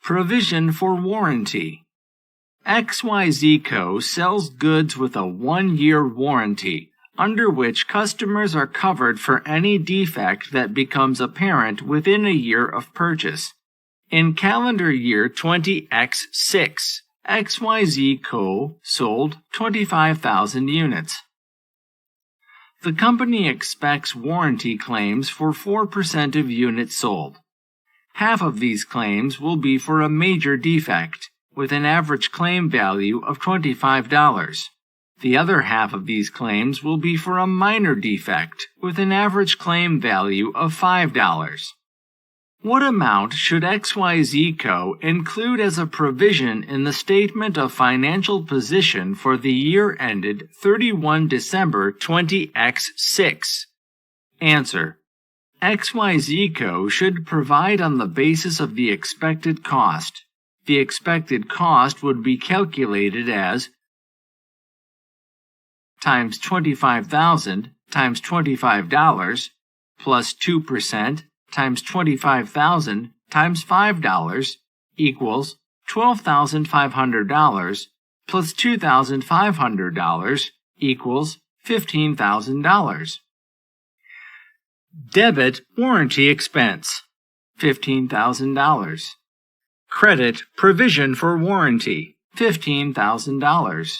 Provision for warranty. XYZ Co. sells goods with a 1-year warranty, under which customers are covered for any defect that becomes apparent within a year of purchase. In calendar year 20X6, XYZ Co. sold 25,000 units. The company expects warranty claims for 4% of units sold. Half of these claims will be for a major defect, with an average claim value of $25. The other half of these claims will be for a minor defect, with an average claim value of $5. What amount should XYZ Co. include as a provision in the Statement of Financial Position for the year ended 31 December 20X6? Answer. XYZ Co. should provide on the basis of the expected cost. The expected cost would be calculated as times 25,000 times $25 plus 2% times 25,000 times $5 equals $12,500 plus $2,500 equals $15,000. Debit warranty expense, $15,000. Credit provision for warranty, $15,000.